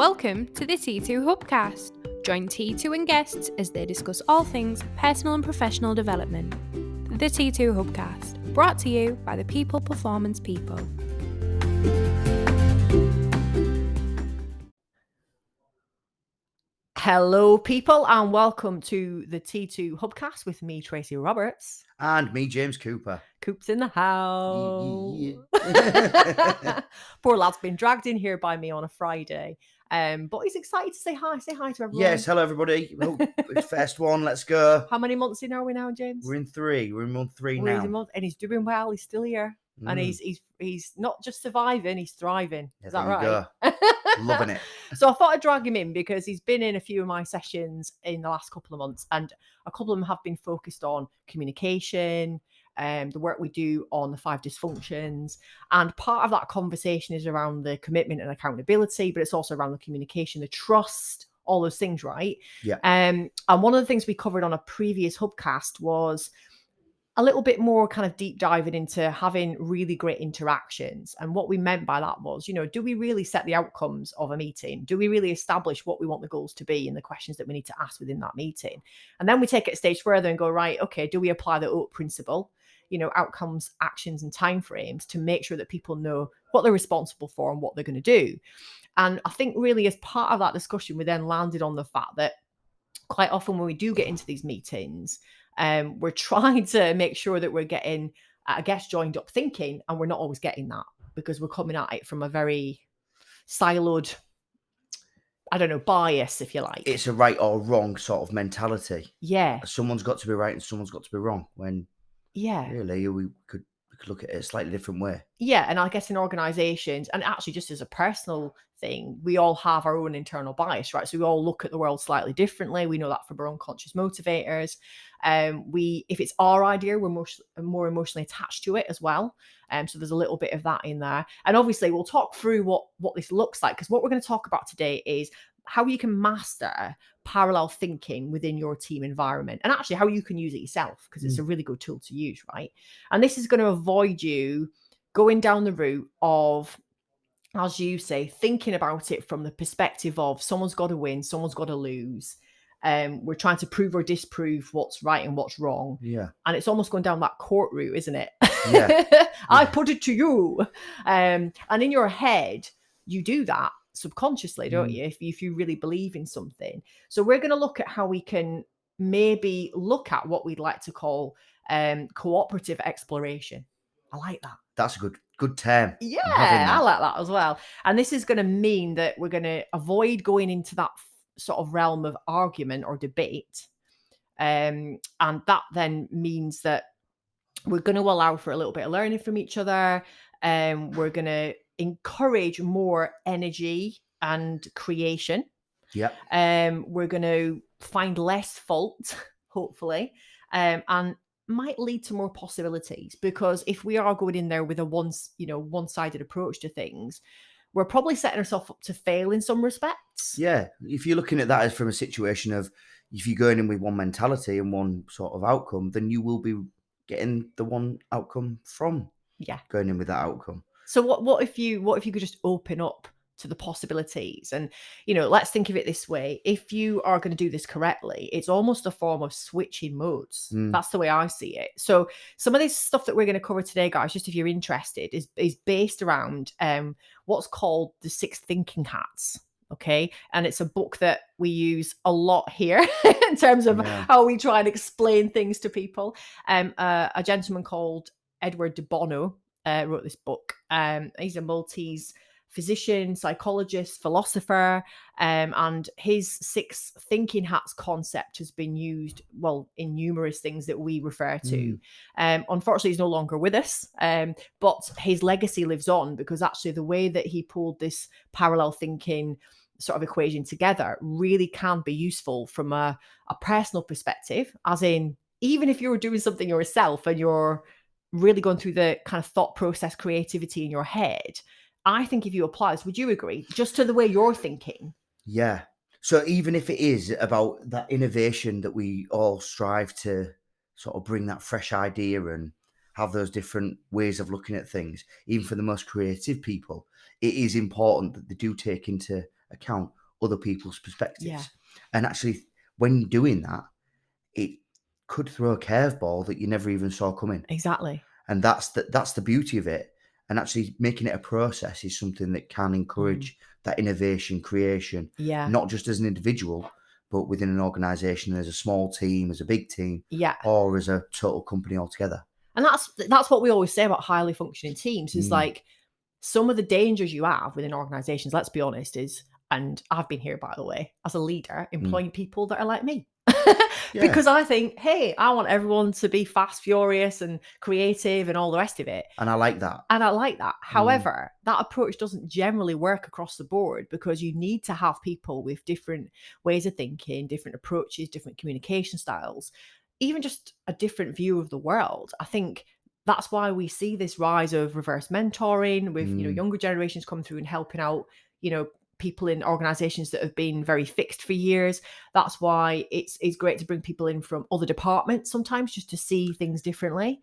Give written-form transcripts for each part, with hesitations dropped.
Welcome to the T2 Hubcast. Join T2 and guests as they discuss all things personal and professional development. The T2 Hubcast, brought to you by the People Performance People. Hello, people, and welcome to the T2 Hubcast with me, Tracy Roberts. And me, James Cooper. Coop's in the house. Yeah. Poor lad's been dragged in here by me on a Friday. But he's excited to say hi. Say hi to everyone. Yes, hello, everybody. Oh, first one, let's go. How many months in are we now, James? We're in 3. We're in month 3 We're now. in month, and he's doing well. He's still here. And he's not just surviving, he's thriving. Yeah, Is that there you right? Loving it. So I thought I'd drag him in because he's been in a few of my sessions in the last couple of months, and a couple of them have been focused on communication, the work we do on the 5 dysfunctions. And part of that conversation is around the commitment and accountability, but it's also around the communication, the trust, all those things, right? Yeah. And one of the things we covered on a previous Hubcast was a little bit more kind of deep diving into having really great interactions. And what we meant by that was, do we really set the outcomes of a meeting? Do we really establish what we want the goals to be and the questions that we need to ask within that meeting? And then we take it a stage further and go, right, okay, do we apply the OAT principle, outcomes, actions, and timeframes to make sure that people know what they're responsible for and what they're going to do? And I think really as part of that discussion, we then landed on the fact that quite often when we do get into these meetings, we're trying to make sure that we're getting, joined up thinking, and we're not always getting that because we're coming at it from a very siloed, bias, if you like. It's a right or wrong sort of mentality. Yeah. Someone's got to be right and someone's got to be wrong. When really we could look at it a slightly different way. Yeah, and I guess in organisations, and actually just as a personal thing, we all have our own internal bias, right? So we all look at the world slightly differently. We know that from our unconscious motivators. If it's our idea, we're more emotionally attached to it as well. So there's a little bit of that in there. And obviously we'll talk through what this looks like, because what we're going to talk about today is how you can master parallel thinking within your team environment, and actually how you can use it yourself, because it's a really good tool to use, right? And this is going to avoid you going down the route of, as you say, thinking about it from the perspective of someone's got to win, someone's got to lose. We're trying to prove or disprove what's right and what's wrong. Yeah. And it's almost going down that court route, isn't it? Yeah. I put it to you. And in your head, you do that subconsciously, don't you? If you really believe in something. So we're going to look at how we can maybe look at what we'd like to call cooperative exploration. I like that. That's a good term. Yeah, I like that as well. And this is going to mean that we're going to avoid going into that sort of realm of argument or debate. And that then means that we're going to allow for a little bit of learning from each other. We're going to encourage more energy and creation. Yeah. We're going to find less fault, hopefully, and might lead to more possibilities, because if we are going in there with a one-sided approach to things, we're probably setting ourselves up to fail in some respects. Yeah. If you're looking at that as from a situation of, if you're going in with one mentality and one sort of outcome, then you will be getting the one outcome from going in with that outcome. So what if you could just open up to the possibilities? And let's think of it this way: if you are going to do this correctly, it's almost a form of switching modes. That's the way I see it. So some of this stuff that we're going to cover today, guys, just if you're interested, is based around what's called the 6 thinking hats. Okay. And it's a book that we use a lot here in terms of how we try and explain things to people. A gentleman called Edward de Bono wrote this book. He's a Maltese physician, psychologist, philosopher, and his 6 thinking hats concept has been used, in numerous things that we refer to. Unfortunately, he's no longer with us, but his legacy lives on, because actually the way that he pulled this parallel thinking sort of equation together really can be useful from a personal perspective, as in, even if you're doing something yourself and you're really going through the kind of thought process, creativity in your head, I think if you apply this, would you agree, just to the way you're thinking? Yeah. So even if it is about that innovation that we all strive to sort of bring, that fresh idea and have those different ways of looking at things, even for the most creative people, it is important that they do take into account other people's perspectives. And actually, when you're doing that, it could throw a curveball that you never even saw coming. Exactly. And that's the beauty of it. And actually making it a process is something that can encourage that innovation, creation, not just as an individual, but within an organisation, as a small team, as a big team, or as a total company altogether. And that's what we always say about highly functioning teams is like some of the dangers you have within organisations, let's be honest, is, and I've been here, by the way, as a leader, employing people that are like me. Because I think, hey, I want everyone to be fast, furious and creative and all the rest of it. And I like that. However, that approach doesn't generally work across the board, because you need to have people with different ways of thinking, different approaches, different communication styles, even just a different view of the world. I think that's why we see this rise of reverse mentoring with, younger generations coming through and helping out, people in organizations that have been very fixed for years. That's why it's great to bring people in from other departments sometimes, just to see things differently.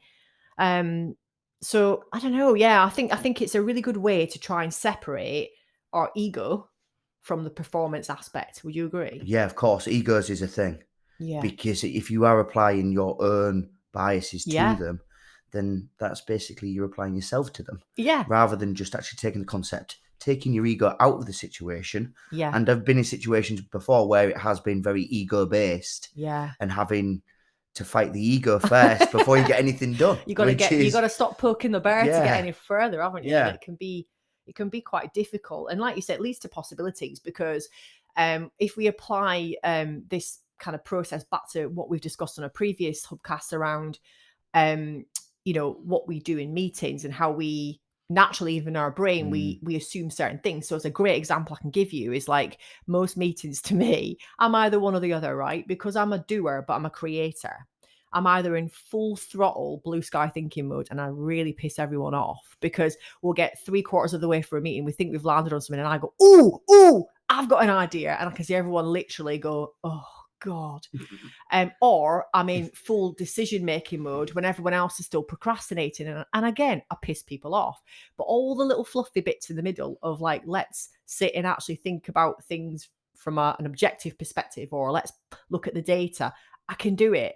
So I don't know. Yeah, I think it's a really good way to try and separate our ego from the performance aspect. Would you agree? Yeah, of course. Egos is a thing. Yeah. Because if you are applying your own biases to them, then that's basically you're applying yourself to them. Yeah. Rather than just actually taking the concept, taking your ego out of the situation. Yeah. And I've been in situations before where it has been very ego based. Yeah. And having to fight the ego first before you get anything done. You got to stop poking the bear to get any further, haven't you? Yeah. And it can be quite difficult. And like you said, it leads to possibilities, because if we apply this kind of process back to what we've discussed on a previous Hubcast around what we do in meetings and how we naturally, even in our brain, we assume certain things. So as a great example I can give you is like most meetings to me, I'm either one or the other, right? Because I'm a doer, but I'm a creator. I'm either in full throttle, blue sky thinking mode, and I really piss everyone off, because we'll get 3/4 of the way for a meeting. We think we've landed on something and I go, ooh, I've got an idea. And I can see everyone literally go, oh God. Or I'm in full decision-making mode when everyone else is still procrastinating. And again, I piss people off. But all the little fluffy bits in the middle of like, let's sit and actually think about things from an objective perspective, or let's look at the data, I can do it.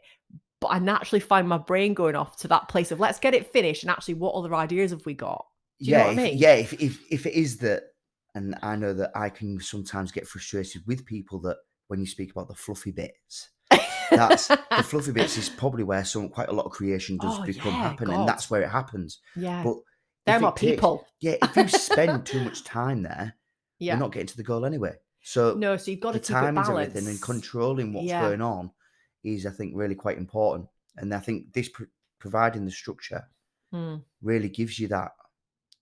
But I naturally find my brain going off to that place of let's get it finished, and actually what other ideas have we got? Do you know what I mean? Yeah, if it is that, and I know that I can sometimes get frustrated with people that when you speak about the fluffy bits, that's the fluffy bits is probably where quite a lot of creation does happen, and that's where it happens. Yeah, but they're my people. If you spend too much time there, you're not getting to the goal anyway. So you've got to keep it balanced. Everything, and controlling what's going on is, I think, really quite important. And I think this providing the structure really gives you that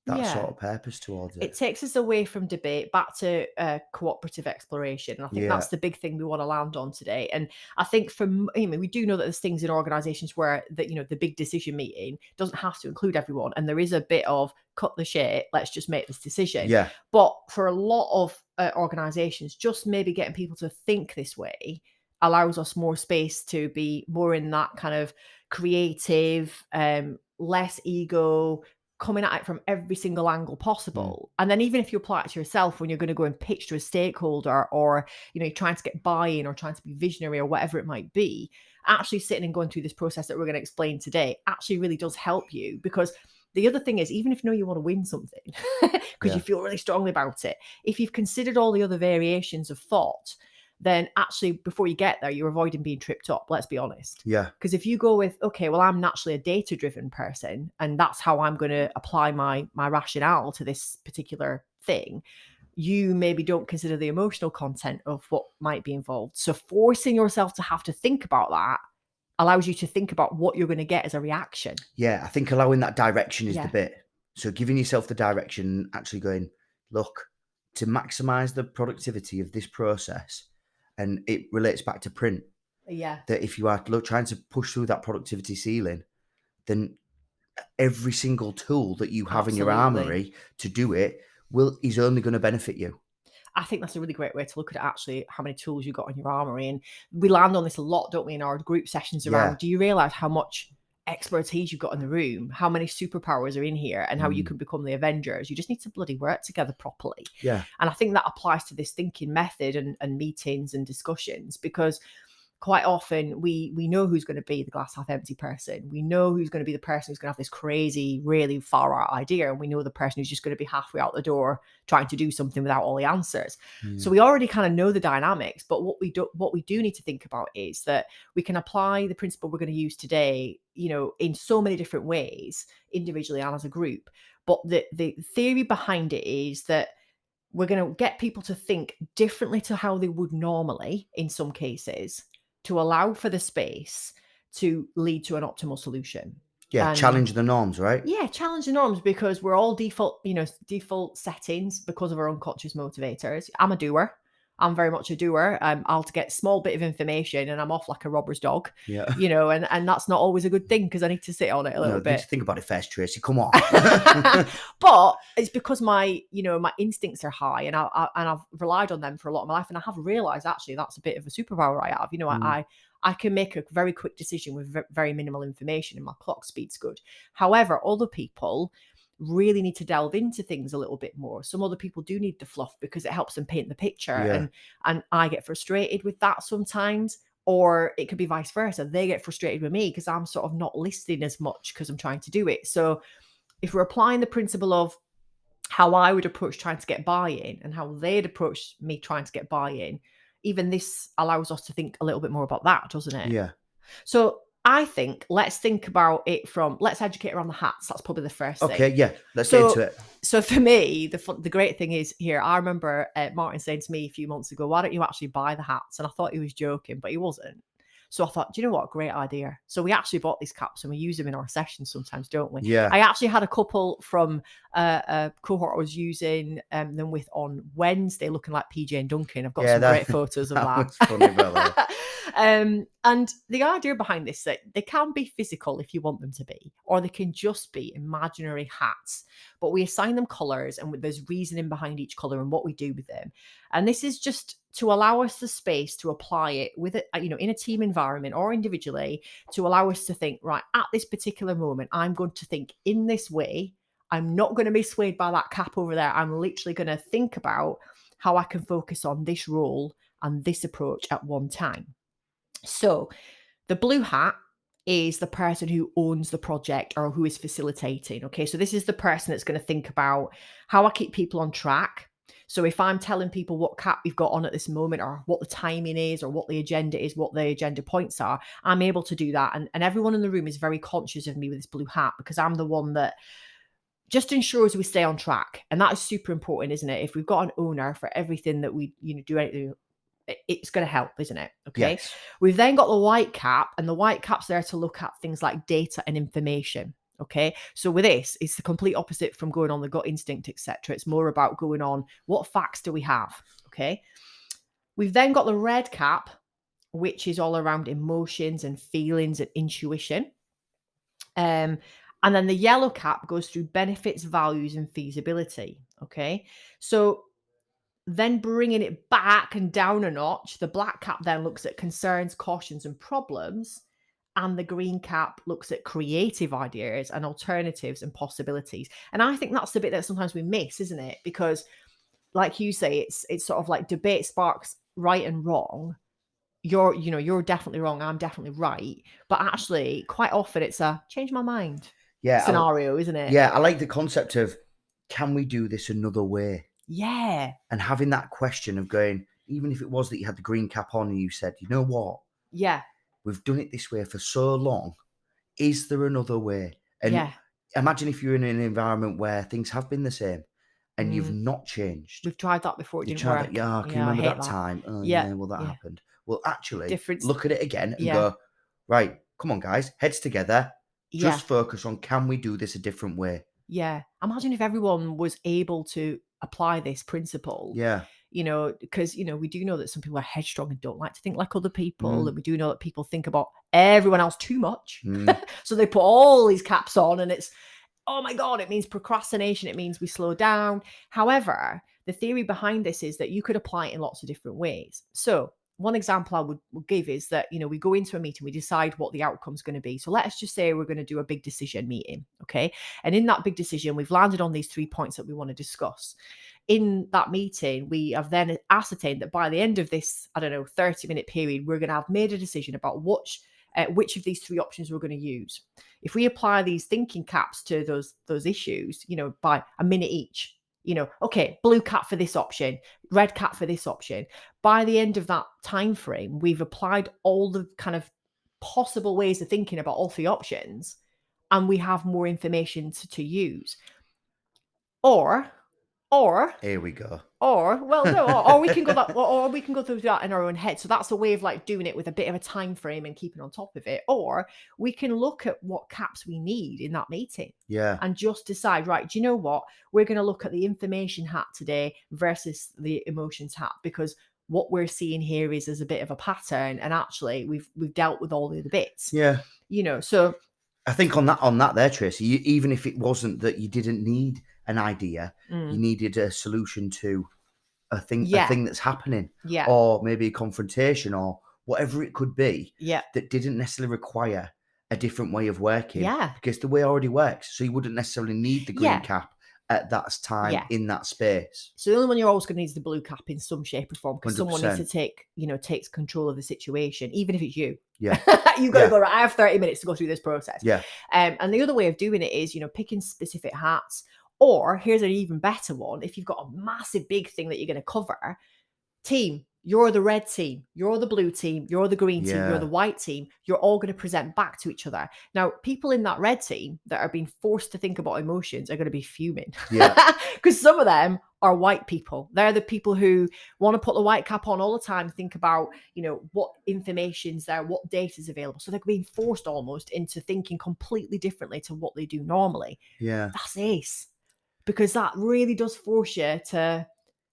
sort of purpose towards it. It takes us away from debate back to cooperative exploration. And I think that's the big thing we want to land on today. And I think we do know that there's things in organizations where the big decision meeting doesn't have to include everyone. And there is a bit of cut the shit, let's just make this decision. Yeah. But for a lot of organizations, just maybe getting people to think this way allows us more space to be more in that kind of creative, less ego, coming at it from every single angle possible. And then even if you apply it to yourself when you're going to go and pitch to a stakeholder, or you're trying to get buy-in or trying to be visionary or whatever it might be, actually sitting and going through this process that we're going to explain today actually really does help you. Because the other thing is, even if you want to win something because you feel really strongly about it, if you've considered all the other variations of thought, then actually before you get there, you're avoiding being tripped up. Let's be honest. Yeah. Because if you go with, okay, well, I'm naturally a data-driven person, and that's how I'm going to apply my rationale to this particular thing, you maybe don't consider the emotional content of what might be involved. So forcing yourself to have to think about that allows you to think about what you're going to get as a reaction. Yeah, I think allowing that direction is the bit. So giving yourself the direction, actually going, look, to maximize the productivity of this process. And it relates back to print. Yeah. That if you are trying to push through that productivity ceiling, then every single tool that you have in your armory to do it is only going to benefit you. I think that's a really great way to look at it, actually, how many tools you've got in your armory. And we land on this a lot, don't we, in our group sessions around, do you realize how much expertise you've got in the room, how many superpowers are in here, and how you can become the Avengers. You just need to bloody work together properly. Yeah. And I think that applies to this thinking method and meetings and discussions, because quite often we know who's going to be the glass half empty person. We know who's going to be the person who's going to have this crazy, really far out idea. And we know the person who's just going to be halfway out the door trying to do something without all the answers. So we already kind of know the dynamics. But what we do need to think about is that we can apply the principle we're going to use today, in so many different ways, individually and as a group. But the theory behind it is that we're going to get people to think differently to how they would normally, in some cases, to allow for the space to lead to an optimal solution. Yeah, and challenge the norms, right? Yeah, challenge the norms, because we're all default settings because of our unconscious motivators. I'm a doer. I'm very much a doer. I'll get a small bit of information and I'm off like a robber's dog. Yeah. And that's not always a good thing, because I need to sit on it a little bit. You need to think about it first, Tracy. Come on. But it's because my instincts are high, and I've relied on them for a lot of my life, and I have realized actually that's a bit of a superpower I have. I can make a very quick decision with very minimal information, and my clock speed's good. However, other people really need to delve into things a little bit more. Some other people do need the fluff because it helps them paint the picture, and I get frustrated with that sometimes. Or it could be vice versa. They get frustrated with me because I'm sort of not listening as much because I'm trying to do it. So if we're applying the principle of how I would approach trying to get buy-in and how they'd approach me trying to get buy-in, even this allows us to think a little bit more about that, doesn't it? Yeah. So I think let's think about it let's educate around the hats. That's probably the first thing. Okay, yeah, let's get into it. So for me, the great thing is here, I remember Martin saying to me a few months ago, why don't you actually buy the hats? And I thought he was joking, but he wasn't. So I thought, do you know what? Great idea. So we actually bought these caps and we use them in our sessions sometimes, don't we? Yeah. I actually had a couple from a cohort I was using them with on Wednesday, looking like PJ and Duncan. I've got some great photos of that. Was funny, brother. And the idea behind this, that they can be physical if you want them to be, or they can just be imaginary hats. But we assign them colours, and there's reasoning behind each colour and what we do with them. And this is just to allow us the space to apply it with it, in a team environment or individually, to allow us to think, right, at this particular moment, I'm going to think in this way. I'm not going to be swayed by that cap over there. I'm literally going to think about how I can focus on this role and this approach at one time. So the blue hat is the person who owns the project or who is facilitating. Okay, so this is the person that's going to think about how I keep people on track. So if I'm telling people what cap we've got on at this moment, or what the timing is, or what the agenda is, what the agenda points are, I'm able to do that. And everyone in the room is very conscious of me with this blue hat, because I'm the one that just ensures we stay on track. And that is super important, isn't it? If we've got an owner for everything that we do anything, it's going to help, isn't it? Okay. Yes. We've then got the white cap, and the white cap's there to look at things like data and information. Okay. So with this, it's the complete opposite from going on the gut instinct, etc. It's more about going on, what facts do we have? Okay. We've then got the red cap, which is all around emotions and feelings and intuition. And then the yellow cap goes through benefits, values, and feasibility. Okay. So then bringing it back and down a notch, the black cap then looks at concerns, cautions, and problems. And the green cap looks at creative ideas and alternatives and possibilities. And I think that's the bit that sometimes we miss, isn't it? Because like you say, it's sort of like debate sparks right and wrong. You're definitely wrong. I'm definitely right. But actually, quite often it's a change my mind scenario, isn't it? Yeah, I like the concept of, can we do this another way? Yeah. And having that question of going, even if it was that you had the green cap on and you said, you know what? Yeah. We've done it this way for so long. Is there another way? And imagine if you're in an environment where things have been the same and you've not changed. We've tried that before. It didn't work. Can you remember that time? Oh, well, that happened. Well, actually, look at it again and go, right, come on, guys, heads together. Just focus on, can we do this a different way? Yeah. Imagine if everyone was able to apply this principle. Yeah. Because, we do know that some people are headstrong and don't like to think like other people. And we do know that people think about everyone else too much. So they put all these caps on and it's, oh my God, it means procrastination. It means we slow down. However, the theory behind this is that you could apply it in lots of different ways. So one example I would give is that, we go into a meeting, we decide what the outcome's going to be. So let's just say we're going to do a big decision meeting. Okay. And in that big decision, we've landed on these 3 points that we want to discuss. In that meeting, we have then ascertained that by the end of this, 30-minute period, we're going to have made a decision about which of these 3 options we're going to use. If we apply these thinking caps to those issues, by a minute each, okay, blue cap for this option, red cap for this option. By the end of that time frame, we've applied all the kind of possible ways of thinking about all 3 options, and we have more information to use. Or here we go. Or we can go that, or we can go through that in our own head. So that's a way of like doing it with a bit of a time frame and keeping on top of it. Or we can look at what caps we need in that meeting. Yeah. And just decide, right, do you know what? We're going to look at the information hat today versus the emotions hat, because what we're seeing here is a bit of a pattern, and actually we've dealt with all the other bits. Yeah. So I think on that there, Tracy, even if it wasn't that you didn't need an idea, you needed a solution to a thing that's happening, or maybe a confrontation or whatever it could be, that didn't necessarily require a different way of working, because the way already works. So you wouldn't necessarily need the green cap at that time in that space. So the only one you're always going to need is the blue cap in some shape or form, because 100%. someone needs to takes control of the situation, even if it's you. Yeah. You've got to go, right, I have 30 minutes to go through this process. Yeah. And the other way of doing it is, picking specific hats. Or here's an even better one. If you've got a massive big thing that you're going to cover, team, you're the red team, you're the blue team, you're the green team, you're the white team. You're all going to present back to each other. Now, people in that red team that are being forced to think about emotions are going to be fuming. Yeah. Because some of them are white people. They're the people who want to put the white cap on all the time, think about, what information's there, what data's available. So they're being forced almost into thinking completely differently to what they do normally. Yeah. That's ace. Because that really does force you to,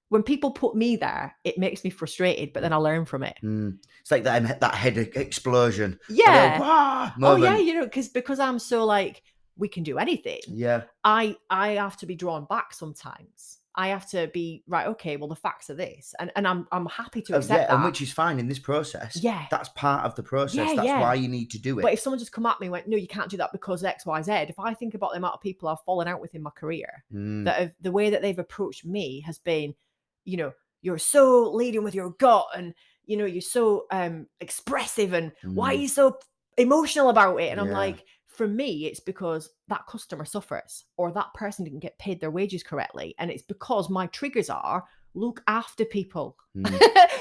when people put me there, it makes me frustrated, but then I learn from it. It's like that head explosion. Yeah. Moment. Because I'm so like, we can do anything. Yeah. I have to be drawn back sometimes. I have to be, right, okay, well, the facts are this. And I'm happy to accept that. And which is fine in this process. Yeah. That's part of the process. That's why you need to do it. But if someone just come at me and went, no, you can't do that because X, Y, Z. If I think about the amount of people I've fallen out with in my career, the way that they've approached me has been, you're so leading with your gut, and, you're so expressive, and why are you so emotional about it? And I'm like, for me, it's because that customer suffers, or that person didn't get paid their wages correctly. And it's because my triggers are look after people.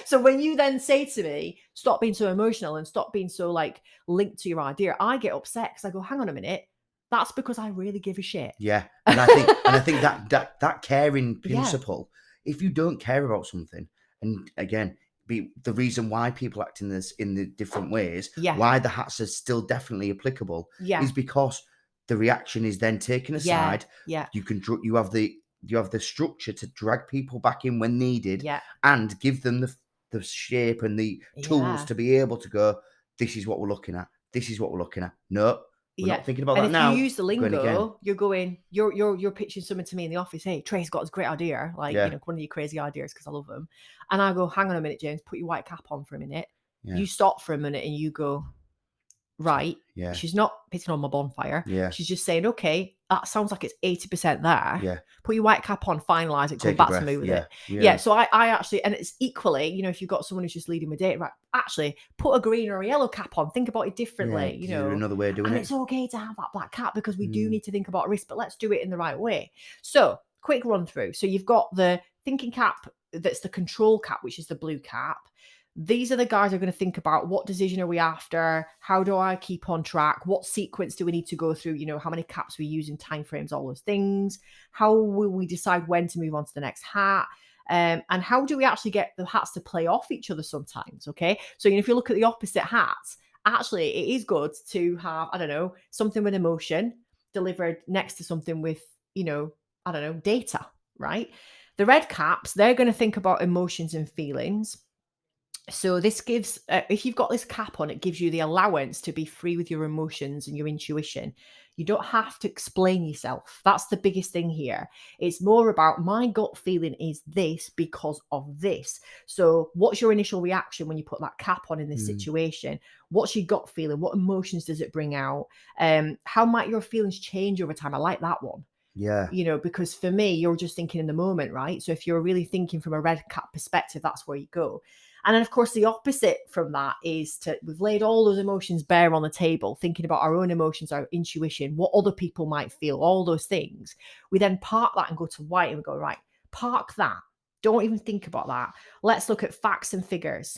So when you then say to me, stop being so emotional and stop being so like linked to your idea, I get upset because I go, hang on a minute. That's because I really give a shit. Yeah. And I think that caring principle, if you don't care about something, and again, be the reason why people act in the different ways, why the hats are still definitely applicable, is because the reaction is then taken aside. You have the structure to drag people back in when needed, and give them the shape and the tools to be able to go, this is what we're looking at. This is what we're looking at. No, we're not thinking about that now. If you use the lingo, you're pitching something to me in the office. Hey, Trey's got this great idea, like one of your crazy ideas, because I love them. And I go, hang on a minute, James, put your white cap on for a minute. You stop for a minute and you go, right. She's not pitting on my bonfire. She's just saying, okay, that sounds like it's 80% there. Put your white cap on, finalize it, come back to me with it. So I actually, and it's equally, if you've got someone who's just leading with data, right, actually put a green or a yellow cap on, think about it differently, another way of doing it. It's okay to have that black cap, because we do need to think about risk, but let's do it in the right way. So quick run through. So you've got the thinking cap, that's the control cap, which is the blue cap. These are the guys who are going to think about, what decision are we after? How do I keep on track? What sequence do we need to go through? How many caps we use in timeframes, all those things. How will we decide when to move on to the next hat? And how do we actually get the hats to play off each other sometimes? Okay. So, if you look at the opposite hats, actually it is good to have, something with emotion delivered next to something with, data, right? The red caps, they're going to think about emotions and feelings. So this gives, if you've got this cap on, it gives you the allowance to be free with your emotions and your intuition. You don't have to explain yourself. That's the biggest thing here. It's more about my gut feeling is this because of this. So what's your initial reaction when you put that cap on in this situation? What's your gut feeling? What emotions does it bring out? How might your feelings change over time? I like that one. Yeah. You know, because for me, you're just thinking in the moment, right? So if you're really thinking from a red cap perspective, that's where you go. And then, of course, the opposite from that is we've laid all those emotions bare on the table, thinking about our own emotions, our intuition, what other people might feel, all those things. We then park that and go to white and we go, right, park that. Don't even think about that. Let's look at facts and figures.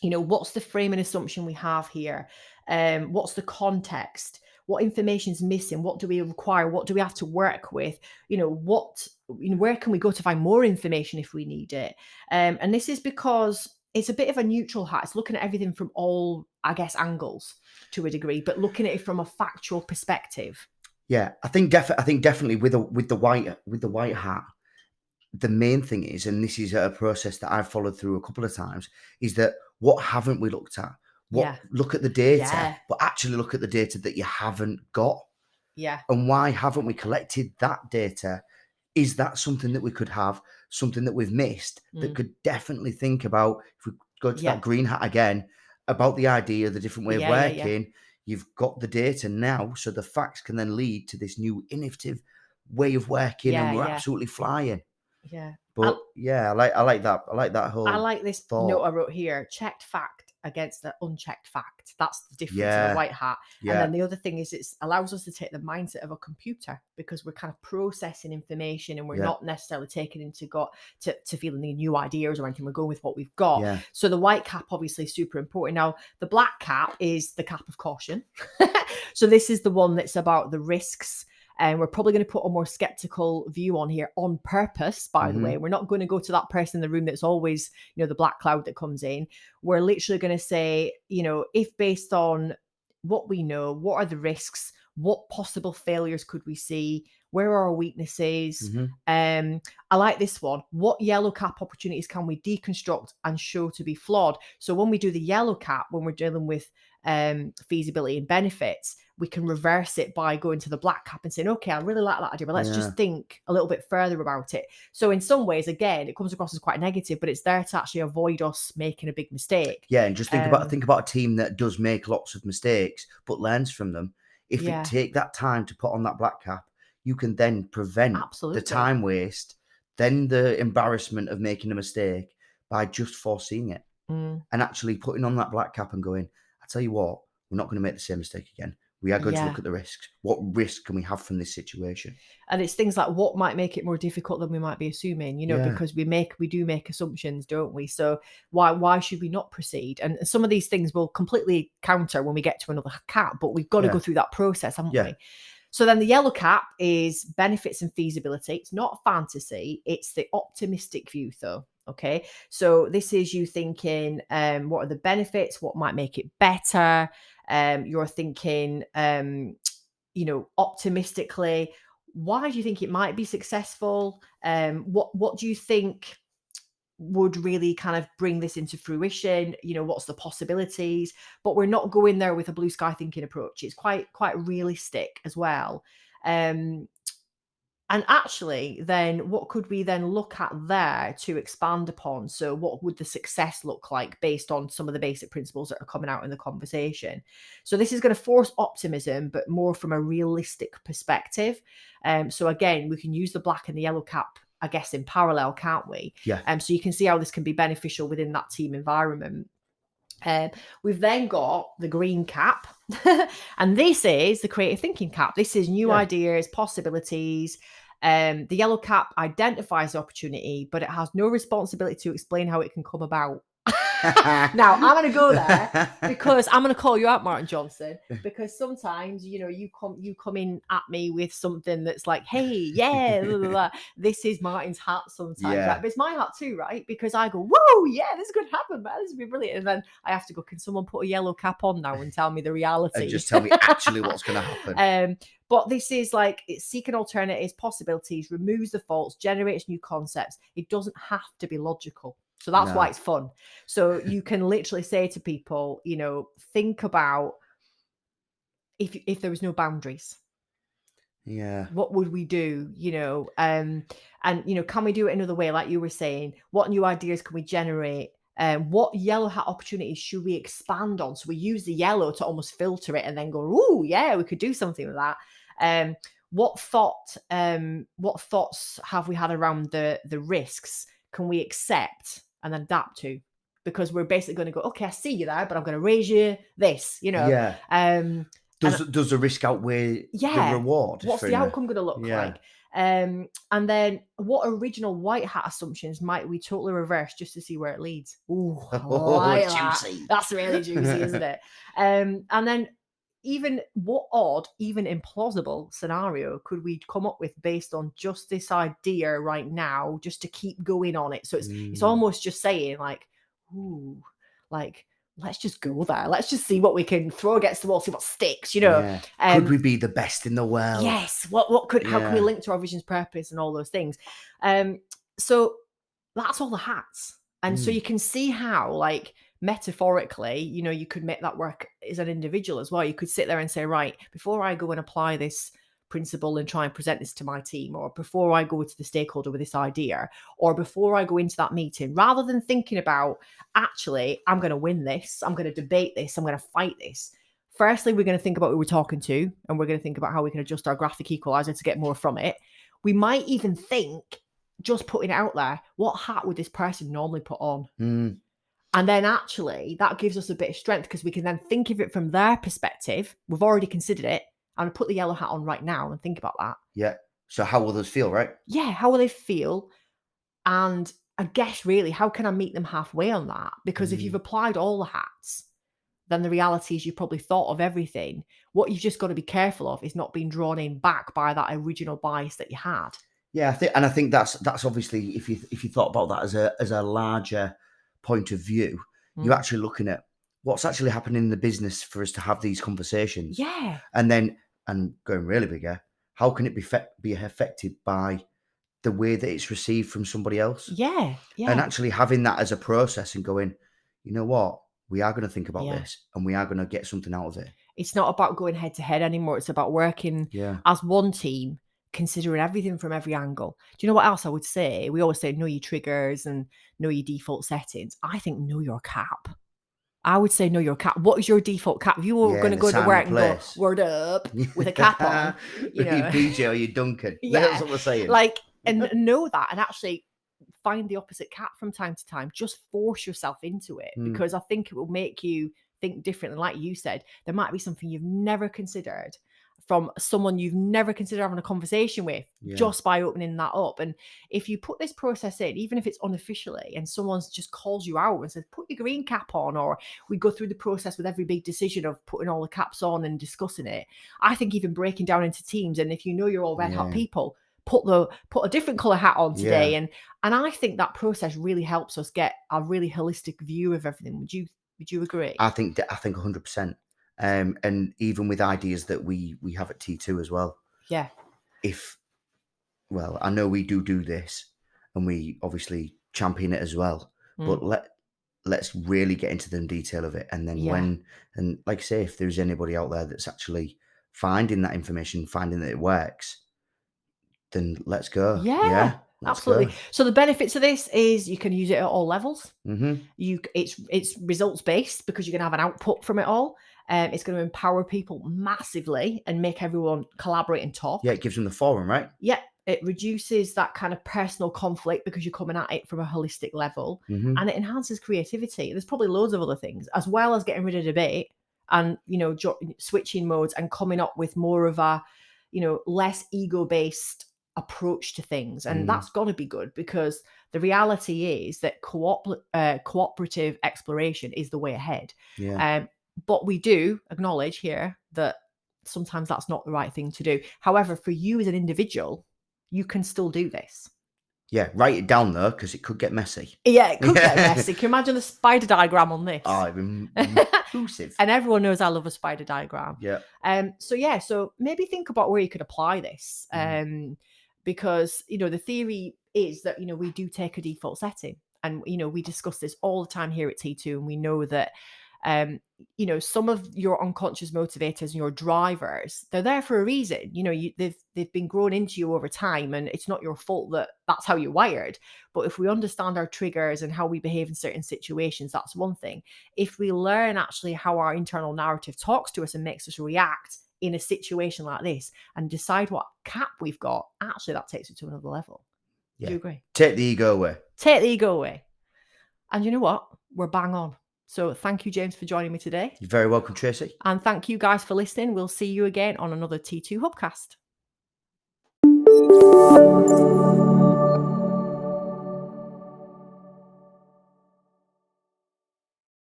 You know, what's the frame and assumption we have here? What's the context? What information's missing? What do we require? What do we have to work with? You know, where can we go to find more information if we need it? And this is because it's a bit of a neutral hat. It's looking at everything from all, I guess, angles to a degree, but looking at it from a factual perspective. Yeah, I think definitely with the white hat, the main thing is, and this is a process that I've followed through a couple of times, is that what haven't we looked at? Look at the data, but actually look at the data that you haven't got. Yeah. And why haven't we collected that data? Is that something that we could have, something that we've missed that could definitely think about, if we go to that green hat again, about the idea, the different way of working, you've got the data now, so the facts can then lead to this new innovative way of working, and we're absolutely flying. Yeah. But I like that. I like that whole I like this thought. note I wrote here: checked fact against the unchecked fact. That's the difference in a white hat. And then the other thing is it allows us to take the mindset of a computer, because we're kind of processing information and we're not necessarily taking into to feeling any new ideas or anything. We're going with what we've got. So the white cap obviously is super important. Now the black cap is the cap of caution. So this is the one that's about the risks. And we're probably going to put a more skeptical view on here on purpose, by the way. We're not going to go to that person in the room that's always, you know, the black cloud that comes in. We're literally going to say, you know, if based on what we know, what are the risks? What possible failures could we see? Where are our weaknesses? I like this one. What yellow cap opportunities can we deconstruct and show to be flawed? So when we do the yellow cap, when we're dealing with feasibility and benefits, we can reverse it by going to the black cap and saying, okay, I really like that idea, but let's just think a little bit further about it. So in some ways, again, it comes across as quite negative, but it's there to actually avoid us making a big mistake. Yeah, and just think about a team that does make lots of mistakes but learns from them. If you take that time to put on that black cap, you can then prevent the time waste, then the embarrassment of making a mistake, by just foreseeing it and actually putting on that black cap and going, I tell you what, we're not going to make the same mistake again. We are going to look at the risks. What risk can we have from this situation? And it's things like what might make it more difficult than we might be assuming, you know, because we do make assumptions, don't we? So why should we not proceed? And some of these things will completely counter when we get to another cap, but we've got to go through that process, haven't we? So then the yellow cap is benefits and feasibility. It's not fantasy. It's the optimistic view though. Okay. So this is you thinking, what are the benefits? What might make it better? You're thinking, you know, optimistically, why do you think it might be successful? What do you think would really kind of bring this into fruition? You know, what's the possibilities? But we're not going there with a blue sky thinking approach. It's quite realistic as well. And actually, then what could we then look at there to expand upon? So what would the success look like based on some of the basic principles that are coming out in the conversation? So this is going to force optimism, but more from a realistic perspective. So again, we can use the black and the yellow cap, I guess, in parallel, can't we? Yeah. So you can see how this can be beneficial within that team environment. We've then got the green cap, and this is the creative thinking cap. This is new ideas, possibilities. The yellow cap identifies the opportunity, but it has no responsibility to explain how it can come about. Now, I'm going to go there because I'm going to call you out, Martin Johnson, because sometimes, you know, you come in at me with something that's like, hey, blah, blah, blah. This is Martin's hat sometimes, right? But it's my hat too, right? Because I go, whoa, yeah, this is going to happen, man. This would be brilliant. And then I have to go, can someone put a yellow cap on now and tell me the reality? And just tell me actually what's going to happen. But this is like, it's seeking alternatives, possibilities, removes the faults, generates new concepts. It doesn't have to be logical. So that's why it's fun. So you can literally say to people, you know, think about if there was no boundaries. Yeah. What would we do? And can we do it another way? Like you were saying, what new ideas can we generate? What yellow hat opportunities should we expand on? So we use the yellow to almost filter it and then go, oh yeah, we could do something with that. What thoughts have we had around the risks? Can we accept and adapt to? Because we're basically going to go, okay, I see you there, but I'm going to raise you this, Yeah. Does the risk outweigh the reward? What's the outcome going to look like? And then what original white hat assumptions might we totally reverse just to see where it leads? Ooh, like juicy. That's really juicy, isn't it? And then even what odd, even implausible scenario could we come up with based on just this idea right now, just to keep going on it? So it's almost just saying like, ooh, like, let's just go there. Let's just see what we can throw against the wall, see what sticks, Yeah. Could we be the best in the world? Yes. How can we link to our vision's purpose and all those things? So that's all the hats. And so you can see how, like, metaphorically, you could make that work as an individual as well. You could sit there and say, right, before I go and apply this principle and try and present this to my team, or before I go to the stakeholder with this idea, or before I go into that meeting, rather than thinking about, actually, I'm going to win this, I'm going to debate this, I'm going to fight this. Firstly, we're going to think about who we're talking to, and we're going to think about how we can adjust our graphic equalizer to get more from it. We might even think, just putting it out there, what hat would this person normally put on? And then actually that gives us a bit of strength, because we can then think of it from their perspective. We've already considered it. I'm going to put the yellow hat on right now and think about that. Yeah. So how will those feel, right? Yeah. How will they feel? And I guess really, how can I meet them halfway on that? Because if you've applied all the hats, then the reality is you've probably thought of everything. What you've just got to be careful of is not being drawn in back by that original bias that you had. Yeah, I think that's obviously, if you thought about that as a larger point of view, you're actually looking at what's actually happening in the business for us to have these conversations. Yeah. And then, and going really bigger, how can it be affected by the way that it's received from somebody else? Yeah. Yeah. And actually having that as a process and going, you know what, we are going to think about this and we are going to get something out of it. It's not about going head to head anymore. It's about working as one team, considering everything from every angle. Do you know what else I would say? We always say know your triggers and know your default settings. I think know your cap. I would say know your cap. What is your default cap? If you were going to go to work and go, word up, with a cap on, you PJ or you Duncan. That's what we're saying. Like, and know that, and actually find the opposite cap from time to time. Just force yourself into it, because I think it will make you think differently. Like you said, there might be something you've never considered from someone you've never considered having a conversation with, just by opening that up. And if you put this process in, even if it's unofficially, and someone's just calls you out and says, put your green cap on, or we go through the process with every big decision of putting all the caps on and discussing it. I think even breaking down into teams, and if you know you're all red hat people, put a different color hat on today. And I think that process really helps us get a really holistic view of everything. Would you agree? I think 100%. And even with ideas that we have at T2 as well. Yeah. I know we do this, and we obviously champion it as well, but let's really get into the detail of it. And then and like I say, if there's anybody out there that's actually finding that information, finding that it works, then let's go. Yeah. Absolutely. So the benefits of this is you can use it at all levels. It's results based, because you're going to have an output from it all. It's going to empower people massively and make everyone collaborate and talk. Yeah, it gives them the forum, right? Yeah, it reduces that kind of personal conflict because you're coming at it from a holistic level, and it enhances creativity. There's probably loads of other things, as well as getting rid of debate and switching modes and coming up with more of a less ego-based approach to things. And that's got to be good, because the reality is that cooperative exploration is the way ahead. But we do acknowledge here that sometimes that's not the right thing to do. However, for you as an individual, you can still do this. Yeah, write it down though, because it could get messy. Yeah, it could get messy. Can you imagine the spider diagram on this? Oh, it'd be intrusive. And everyone knows I love a spider diagram. Yeah. So maybe think about where you could apply this. Because, the theory is that, we do take a default setting. And, we discuss this all the time here at T2. And we know that You know, some of your unconscious motivators and your drivers, they're there for a reason. You know, they've been grown into you over time, and it's not your fault that that's how you're wired. But if we understand our triggers and how we behave in certain situations, that's one thing. If we learn actually how our internal narrative talks to us and makes us react in a situation like this and decide what cap we've got, actually that takes it to another level. Yeah. Do you agree? Take the ego away. Take the ego away. And you know what? We're bang on. So thank you, James, for joining me today. You're very welcome, Tracy. And thank you guys for listening. We'll see you again on another T2 Hubcast.